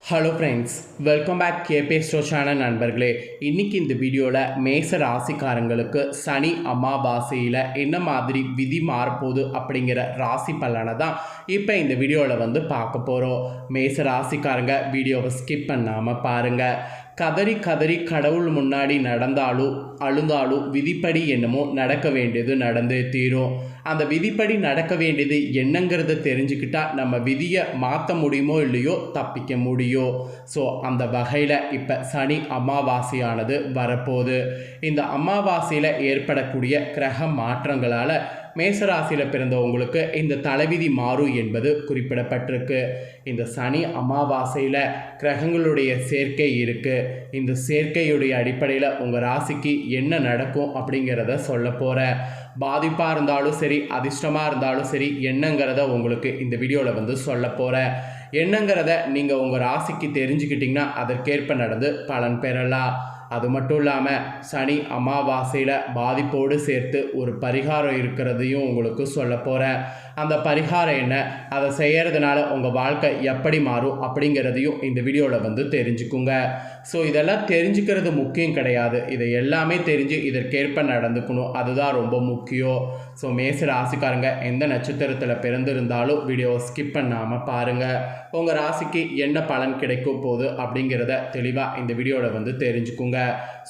Hello friends, welcome back கேபே ஸ்டோ channel நண்பர்களே. இன்றைக்கி இந்த வீடியோவில் மேச ராசிக்காரங்களுக்கு சனி அமாவாசையில் என்ன மாதிரி விதி மாறப்போகுது அப்படிங்கிற ராசி பலனை தான் இப்போ இந்த வீடியோவில் பார்க்க போகிறோம். மேச ராசிக்காரங்க வீடியோவை ஸ்கிப் பண்ணாமல் பாருங்கள். கதறி கதறி கடவுள் முன்னாடி நடந்தாலும் அழுந்தாலும் விதிப்படி என்னமோ நடக்க வேண்டியது நடந்தே தீரும். அந்த விதிப்படி நடக்க வேண்டியது என்னங்கிறத தெரிஞ்சுக்கிட்டா நம்ம விதியை மாற்ற முடியுமோ இல்லையோ தப்பிக்க முடியும். ஸோ அந்த வகையில் இப்போ சனி அமாவாசையானது வரப்போகுது. இந்த அமாவாசையில் ஏற்படக்கூடிய கிரக மாற்றங்களால் மேசராசியில் பிறந்தவங்களுக்கு இந்த தலைவிதி மாறும் என்பது குறிப்பிடப்பட்டிருக்கு. இந்த சனி அமாவாசையில் கிரகங்களுடைய சேர்க்கை இருக்குது. இந்த சேர்க்கையுடைய அடிப்படையில் உங்கள் ராசிக்கு என்ன நடக்கும் அப்படிங்கிறத சொல்ல போகிறேன். பாதிப்பாக இருந்தாலும் சரி, அதிர்ஷ்டமாக இருந்தாலும் சரி, என்னங்கிறத உங்களுக்கு இந்த வீடியோவில் சொல்ல போகிறேன். என்னங்கிறத நீங்கள் உங்கள் ராசிக்கு தெரிஞ்சுக்கிட்டிங்கன்னா அதற்கேற்ப நடந்து பலன் பெறலாம். அது மட்டும் இல்லாமல் சனி அமாவாசையில் பாதிப்போடு சேர்த்து ஒரு பரிகாரம் இருக்கிறதையும் உங்களுக்கு சொல்ல போகிறேன். அந்த பரிகாரம் என்ன, அதை செய்கிறதுனால உங்கள் வாழ்க்கை எப்படி மாறும் அப்படிங்கிறதையும் இந்த வீடியோவில் தெரிஞ்சுக்குங்க. ஸோ இதெல்லாம் தெரிஞ்சுக்கிறது முக்கியம் கிடையாது, இதை எல்லாமே தெரிஞ்சு இதற்கேற்ப நடந்துக்கணும், அதுதான் ரொம்ப முக்கியம். ஸோ மேச ராசிக்காரங்க எந்த நட்சத்திரத்தில் பிறந்திருந்தாலும் வீடியோவை ஸ்கிப் பண்ணாமல் பாருங்கள். உங்கள் ராசிக்கு என்ன பலன் கிடைக்கும் போகுது அப்படிங்கிறத தெளிவாக இந்த வீடியோவில் தெரிஞ்சுக்குங்க.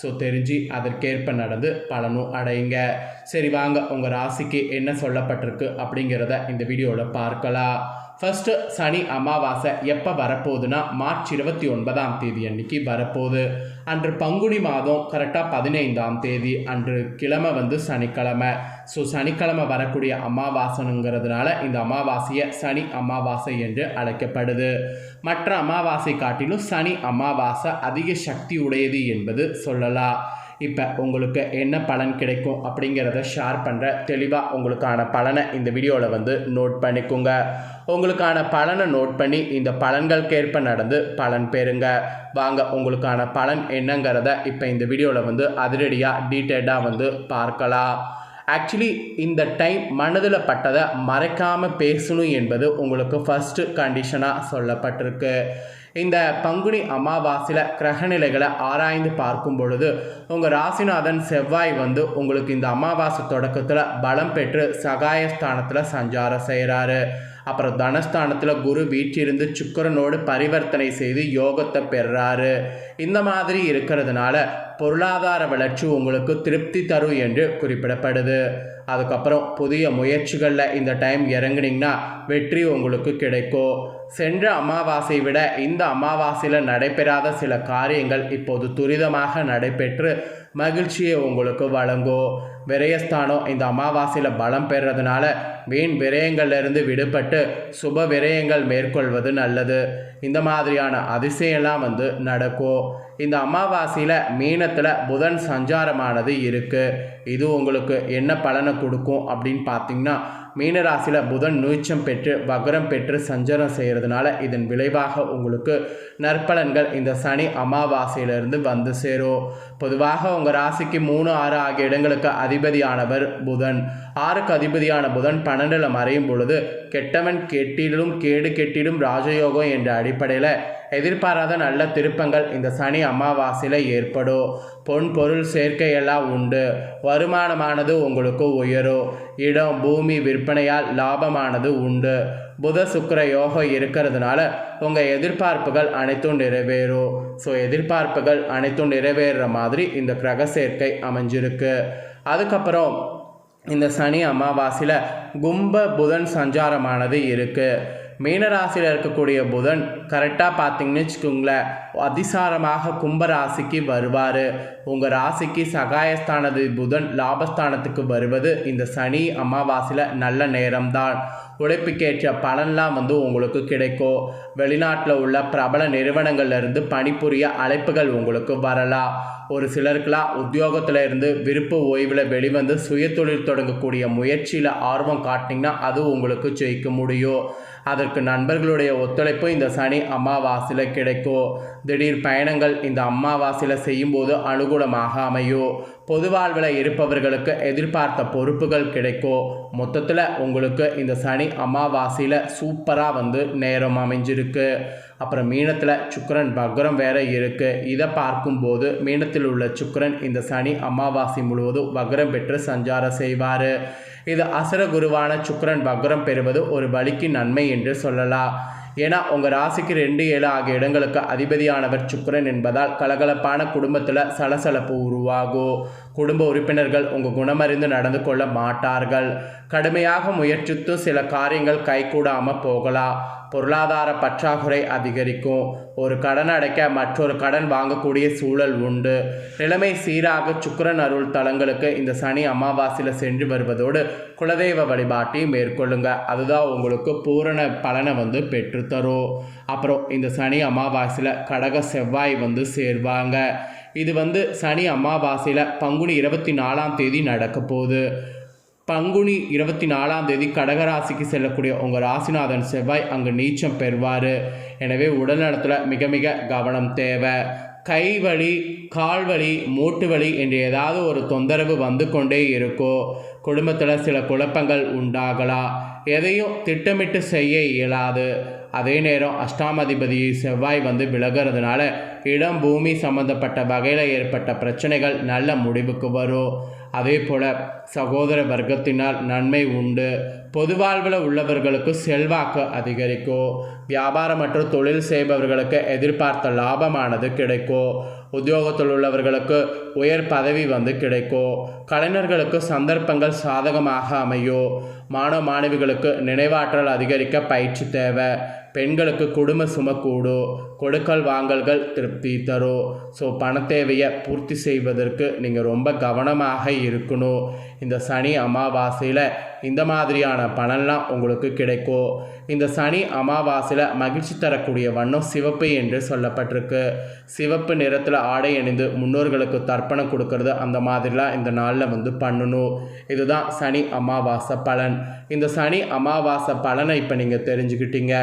ஸோ தெரிஞ்சு அதற்கேற்ப நடந்து பலனும் அடையுங்க. சரி வாங்க, உங்கள் ராசிக்கு என்ன சொல்லப்பட்டிருக்கு அப்படிங்கிறத இந்த வீடியோவில் பார்க்கலாம். ஃபஸ்ட்டு சனி அமாவாசை எப்போ வரப்போகுதுன்னா மார்ச் 29ஆம் தேதி அன்னைக்கு வரப்போகுது. அன்று பங்குனி மாதம் கரெக்டாக 15ஆம் தேதி அன்று கிழமை சனிக்கிழமை. ஸோ சனிக்கிழமை வரக்கூடிய அமாவாசைங்கிறதுனால இந்த அமாவாசையை சனி அமாவாசை என்று அழைக்கப்படுது. மற்ற அமாவாசை காட்டிலும் சனி அமாவாசை அதிக சக்தி உடையது என்பது சொல்லலாம். இப்போ உங்களுக்கு என்ன பலன் கிடைக்கும் அப்படிங்கிறத ஷேர் பண்ணுற, தெளிவாக உங்களுக்கான பலனை இந்த வீடியோவில் நோட் பண்ணிக்கோங்க. உங்களுக்கான பலனை நோட் பண்ணி இந்த பலன்களுக்கேற்ப நடந்து பலன் பெறுங்க. வாங்க, உங்களுக்கான பலன் என்னங்கிறத இப்போ இந்த வீடியோவில் அதிரடியாக டீட்டெயில்டாக பார்க்கலாம். ஆக்சுவலி இந்த டைம் மனதில் பட்டதை மறைக்காமல் பேசணும் என்பது உங்களுக்கு ஃபஸ்ட்டு கண்டிஷனாக சொல்லப்பட்டிருக்கு. இந்த பங்குனி அமாவாசையில் கிரகநிலைகளை ஆராய்ந்து பார்க்கும் பொழுது உங்கள் ராசிநாதன் செவ்வாய் உங்களுக்கு இந்த அமாவாசை தொடக்கத்தில் பலம் பெற்று சகாயஸ்தானத்தில் சஞ்சாரம் செய்கிறாரு. அப்புறம் தனஸ்தானத்தில் குரு வீற்றிருந்து சுக்கிரனோடு பரிவர்த்தனை செய்து யோகத்தை பெறுறாரு. இந்த மாதிரி இருக்கிறதுனால பொருளாதார வளர்ச்சி உங்களுக்கு திருப்தி தரும் என்று குறிப்பிடப்படுது. அதுக்கப்புறம் புதிய முயற்சிகளில் இந்த டைம் இறங்குனீங்கன்னா வெற்றி உங்களுக்கு கிடைக்கும். சென்ற அமாவாசையை விட இந்த அமாவாசையில் நடைபெறாத சில காரியங்கள் இப்போது துரிதமாக நடைபெற்று மகிழ்ச்சியை உங்களுக்கு வழங்கும். விரயஸ்தானம் இந்த அமாவாசையில் பலம் பெறுறதுனால வீண் விரயங்கள்லேருந்து விடுபட்டு சுப விரயங்கள் மேற்கொள்வது நல்லது. இந்த மாதிரியான அதிசயம்லாம் நடக்கும். இந்த அமாவாசையில் மீனத்தில் புதன் சஞ்சாரமானது இருக்குது. இது உங்களுக்கு என்ன பலனை கொடுக்கும் அப்படின்னு பார்த்தீங்கன்னா, மீனராசியில் புதன் நீச்சம் பெற்று வக்ரம் பெற்று சஞ்சாரம் செய்கிறதுனால இதன் விளைவாக உங்களுக்கு நற்பலன்கள் இந்த சனி அமாவாசையிலிருந்து சேரும். பொதுவாக உங்கள் ராசிக்கு 3, 6 ஆகிய இடங்களுக்கு அதிபதியானவர் புதன். 6க்கு அதிபதியான புதன் 12ல் மறையும் பொழுது கெட்டவன் கெட்டிலும் கேடு கெட்டிலும் ராஜயோகம் என்ற அடிப்படையில் எதிர்பாராத நல்ல திருப்பங்கள் இந்த சனி அமாவாசையில் ஏற்படும். பொன் பொருள் சேர்க்கையெல்லாம் உண்டு. வருமானமானது உங்களுக்கு உயரும். இடம் பூமி விற்பனையால் லாபமானது உண்டு. புத சுக்கிர யோகம் இருக்கிறதுனால உங்கள் எதிர்பார்ப்புகள் அனைத்தும் நிறைவேறும். ஸோ எதிர்பார்ப்புகள் அனைத்தும் நிறைவேறுற மாதிரி இந்த கிரக சேர்க்கை அமைஞ்சிருக்கு. அதுக்கப்புறம் இந்த சனி அமாவாசையில் கும்ப புதன் சஞ்சாரமானது இருக்குது. மீனராசியில் இருக்கக்கூடிய புதன் கரெக்டாக பார்த்தீங்கன்னு வச்சுக்கோங்களேன், அதிசாரமாக கும்பராசிக்கு வருவார். உங்கள் ராசிக்கு சகாயஸ்தானது புதன் லாபஸ்தானத்துக்கு வருவது இந்த சனி அமாவாசையில் நல்ல நேரம்தான். உழைப்புக்கேற்ற பலன்லாம் உங்களுக்கு கிடைக்கும். வெளிநாட்டில் உள்ள பிரபல நிறுவனங்கள்லேருந்து பணிபுரிய அழைப்புகள் உங்களுக்கு வரலாம். ஒரு சிலருக்கெல்லாம் உத்தியோகத்தில் இருந்து விருப்ப ஓய்வில் வெளிவந்து சுயதொழில் தொடங்கக்கூடிய முயற்சியில் ஆர்வம் காட்டினீங்கன்னா அது உங்களுக்கு ஜெயிக்க முடியும். அதற்கு நண்பர்களுடைய ஒத்துழைப்பு இந்த சனி அமாவாசையில் கிடைக்கும். திடீர் பயணங்கள் இந்த அமாவாசையில் செய்யும்போது அனுகூலமாக அமையும். பொது வாழ்வில் இருப்பவர்களுக்கு எதிர்பார்த்த பொறுப்புகள் கிடைக்கும். மொத்தத்தில் உங்களுக்கு இந்த சனி அமாவாசையில் சூப்பராக நேரம் அமைஞ்சிருக்கு. அப்புறம் மீனத்தில் சுக்கிரன் வக்ரம் வேற இருக்குது. இதை பார்க்கும்போது மீனத்தில் உள்ள சுக்கிரன் இந்த சனி அமாவாசை முழுவதும் வக்ரம் பெற்று சஞ்சாரம் செய்வார். இது அசுர குருவான சுக்கிரன் வக்ரம் பெறுவது ஒரு வழிக்கு நன்மை என்று சொல்லலாம். ஏன்னா உங்கள் ராசிக்கு 2, 7 ஆகிய இடங்களுக்கு அதிபதியானவர் சுக்கிரன் என்பதால் கலகலப்பான குடும்பத்தில் சலசலப்பு உருவாகும். குடும்ப உறுப்பினர்கள் உங்கள் குணமறிந்து நடந்து கொள்ள மாட்டார்கள். கடுமையாக முயற்சித்து சில காரியங்கள் கைகூடாமல் போகலாம். பொருளாதார பற்றாக்குறை அதிகரிக்கும். ஒரு கடன் அடைக்க மற்றொரு கடன் வாங்கக்கூடிய சூழல் உண்டு. நிலைமை சீராக சுக்கிரன் அருள் தலங்களுக்கு இந்த சனி அமாவாசையில் சென்று வருவதோடு குலதெய்வ வழிபாட்டையும் மேற்கொள்ளுங்க. அதுதான் உங்களுக்கு பூரண பலனை பெற்றுத்தரும். அப்புறம் இந்த சனி அமாவாசையில் கடக செவ்வாய் சேர்வாங்க. இது சனி அமாவாசையில் பங்குனி 24ஆம் தேதி நடக்க போகுது. பங்குனி 24ஆம் தேதி கடகராசிக்கு செல்லக்கூடிய உங்கள் ராசிநாதன் செவ்வாய் அங்கு நீச்சம் பெறுவார். எனவே உடல்நலத்தில் மிக மிக கவனம் தேவை. கை வலி, கால் வலி, மூட்டு வலி என்று ஏதாவது ஒரு தொந்தரவு கொண்டே இருக்கும். குடும்பத்தில் சில குழப்பங்கள் உண்டாகலாம். எதையும் திட்டமிட்டு செய்ய இயலாது. அதே நேரம் அஷ்டாமதிபதி செவ்வாய் விலகிறதுனால இடம் பூமி சம்பந்தப்பட்ட வகையில் ஏற்பட்ட பிரச்சனைகள் நல்ல முடிவுக்கு வரும். அதே போல் சகோதர வர்க்கத்தினால் நன்மை உண்டு. பொது வாழ்வில் உள்ளவர்களுக்கு செல்வாக்கு அதிகரிக்கும். வியாபாரம் மற்றும் தொழில் செய்பவர்களுக்கு எதிர்பார்த்த லாபமானது கிடைக்கும். உத்தியோகத்தில் உள்ளவர்களுக்கு உயர் பதவி கிடைக்கும். கலைஞர்களுக்கு சந்தர்ப்பங்கள் சாதகமாக அமையும். மாணவ மாணவிகளுக்கு நினைவாற்றல் அதிகரிக்க பயிற்சி தேவை. பெண்களுக்கு குடும்ப சும கூடும். கொடுக்கல் வாங்கல்கள் திருப்தி தரும். ஸோ பண தேவையை பூர்த்தி செய்வதற்கு நீங்கள் ரொம்ப கவனமாக இருக்கணும். இந்த சனி அமாவாசையில் இந்த மாதிரியான பலன்லாம் உங்களுக்கு கிடைக்கும். இந்த சனி அமாவாசையில் மகிழ்ச்சி தரக்கூடிய வண்ணம் சிவப்பு என்று சொல்லப்பட்டிருக்கு. சிவப்பு நிறத்தில் ஆடை அணிந்து முன்னோர்களுக்கு தர்ப்பணம் கொடுக்கறது அந்த மாதிரிலாம் இந்த நாளில் பண்ணணும். இதுதான் சனி அமாவாசை பலன். இந்த சனி அமாவாசை பலனை இப்போ நீங்கள் தெரிஞ்சுக்கிட்டீங்க.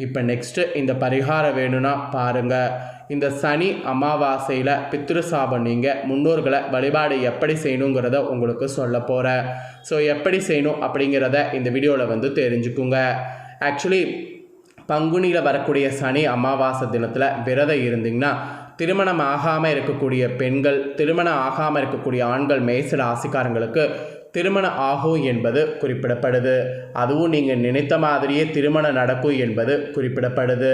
இப்போ நெக்ஸ்ட்டு இந்த பரிகாரம் வேணும்னா பாருங்கள். இந்த சனி அமாவாசையில் பித்ரு சாபம் நீங்கள் முன்னோர்களை வழிபாடு எப்படி செய்யணுங்கிறத உங்களுக்கு சொல்ல போகிறேன். ஸோ எப்படி செய்யணும் அப்படிங்கிறத இந்த வீடியோவில் தெரிஞ்சுக்குங்க. ஆக்சுவலி பங்குனியில் வரக்கூடிய சனி அமாவாசை தினத்தில் விரதம் இருந்தீங்கன்னா திருமணம் ஆகாமல் இருக்கக்கூடிய பெண்கள், திருமணம் ஆகாமல் இருக்கக்கூடிய ஆண்கள், மேச ராசிக்காரங்களுக்கு திருமணம் ஆகும் என்பது குறிப்பிடப்படுது. அதுவும் நீங்கள் நினைத்த மாதிரியே திருமணம் நடக்கும் என்பது குறிப்பிடப்படுது.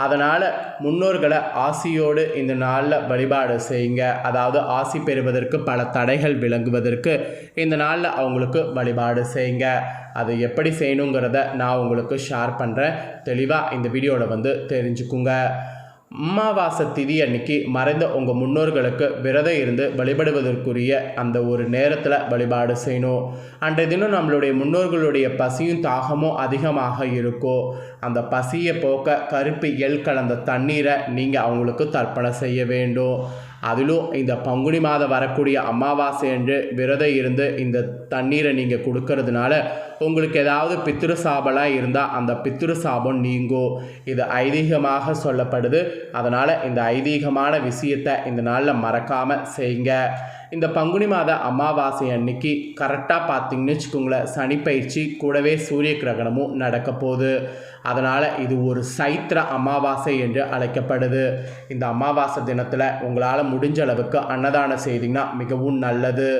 அதனால் முன்னோர்களை ஆசியோடு இந்த நாளில் வழிபாடு செய்யுங்க. அதாவது ஆசி பெறுவதற்கு பல தடைகள் விளங்குவதற்கு இந்த நாளில் அவங்களுக்கு வழிபாடு செய்யுங்க. அது எப்படி செய்யணுங்கிறத நான் உங்களுக்கு ஷேர் பண்ணுறேன். தெளிவாக இந்த வீடியோவில் தெரிஞ்சுக்குங்க. அமாவாசை திதி அன்னைக்கு மறைந்த உங்கள் முன்னோர்களுக்கு விரதம் இருந்து வழிபடுவதற்குரிய அந்த ஒரு நேரத்தில் வழிபாடு செய்யணும். அன்றைய தினம் நம்மளுடைய முன்னோர்களுடைய பசியும் தாகமும் அதிகமாக இருக்கும். அந்த பசியை போக்க கருப்பு எள் கலந்த தண்ணீரை நீங்கள் அவங்களுக்கு தர்ப்பணம் செய்ய வேண்டும். அதிலும் இந்த பங்குனி மாதம் வரக்கூடிய அமாவாசை என்று விரதம் இருந்து இந்த தண்ணீரை நீங்கள் கொடுக்கறதுனால உங்களுக்கு ஏதாவது பித்ரு சாபலாம் இருந்தால் அந்த பித்ரு சாபம் நீங்கும். இது ஐதீகமாக சொல்லப்படுது. அதனால் இந்த ஐதீகமான விஷயத்தை இந்த நாளில் மறக்காமல் செய்யுங்க. இந்த பங்குனி மாத அமாவாசை அன்னைக்கு கரெக்டாக பார்த்தீங்கன்னு வச்சுக்கோங்களேன், சனி பயிற்சி கூடவே சூரிய கிரகணமும் நடக்க போகுது. அதனால் இது ஒரு சைத்திர அமாவாசை என்று அழைக்கப்படுது. இந்த அமாவாசை தினத்தில் உங்களால் முடிஞ்ச அளவுக்கு அன்னதானம் செய்தீங்கன்னா மிகவும் நல்லது.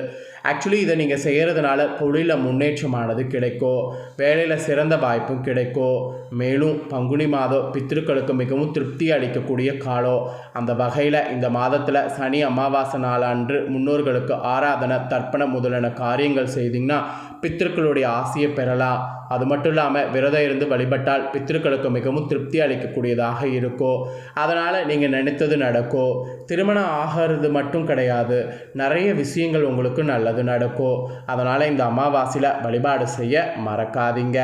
ஆக்சுவலி இதை நீங்கள் செய்கிறதுனால தொழிலில் முன்னேற்றமானது கிடைக்கும். வேலையில் சிறந்த வாய்ப்பும் கிடைக்கும். மேலும் பங்குனி மாதம் பித்ருக்களுக்கு மிகவும் திருப்தி அளிக்கக்கூடிய காலம். அந்த வகையில் இந்த மாதத்தில் சனி அமாவாசை நாளன்று முன்னோர்களுக்கு ஆராதனை, தர்ப்பணம் முதலான காரியங்கள் செய்தீங்கன்னா பித்ருக்களுடைய ஆசையை பெறலாம். அது மட்டும் இல்லாமல் விரதம் இருந்து வழிபட்டால் பித்ருக்களுக்கு மிகவும் திருப்தி அளிக்கக்கூடியதாக இருக்கும். அதனால் நீங்கள் நினைத்தது நடக்கும். திருமணம் ஆகிறது மட்டும் கிடையாது, நிறைய விஷயங்கள் உங்களுக்கு நல்லது நடக்கும். அதனால் இந்த அமாவாசையில் வழிபாடு செய்ய மறக்காதீங்க.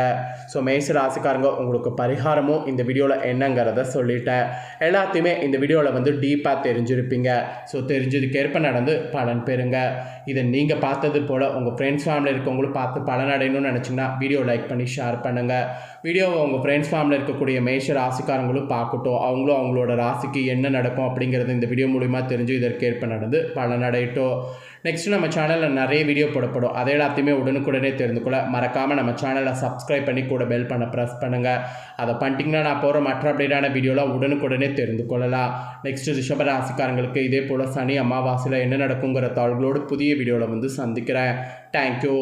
ஸோ மேஷ ராசிக்காரங்க, உங்களுக்கு பரிகாரமும் இந்த வீடியோவில் என்னங்கிறத சொல்லிட்டேன். எல்லாத்தையுமே இந்த வீடியோவில் டீப்பாக தெரிஞ்சிருப்பீங்க. ஸோ தெரிஞ்சதுக்கேற்ப நடந்து பலன் பெறுங்க. இதை நீங்கள் பார்த்தது போல் உங்கள் ஃப்ரெண்ட்ஸ் ஃபேமிலி இருக்கவங்களும் பார்த்து பலன் அடையணும்னு நினச்சிங்கன்னா வீடியோ லைக் பண்ணி ஷேர் பண்ணுங்கள். வீடியோவை உங்கள் ஃப்ரெண்ட்ஸ் ஃபேமிலியில் இருக்கக்கூடிய மேஷ ராசிக்காரங்களும் பார்க்கட்டும். அவங்களும் அவங்களோட ராசிக்கு என்ன நடக்கும் அப்படிங்கிறது இந்த வீடியோ மூலிமா தெரிஞ்சு இதற்கேற்ப நடந்து பலனடையட்டும். நெக்ஸ்ட்டு நம்ம சேனலில் நிறைய வீடியோ போடப்படும். அதை எல்லாத்தையுமே உடனுக்குடனே தெரிந்து கொள்ள மறக்காமல் நம்ம சேனலை சப்ஸ்கிரைப் பண்ணி கூட பெல் பண்ண ப்ரெஸ் பண்ணுங்கள். அதை பண்ணிட்டீங்கன்னா நான் போகிற மற்ற அப்டேட்டான வீடியோலாம் உடனுக்குடனே தெரிந்து கொள்ளலாம். நெக்ஸ்ட்டு ரிஷப ராசிக்காரங்களுக்கு இதே போல் சனி அமாவாசையில் என்ன நடக்குங்கிற தாள்களோடு புதிய வீடியோவில் வந்து சந்திக்கிறேன். தேங்க்யூ.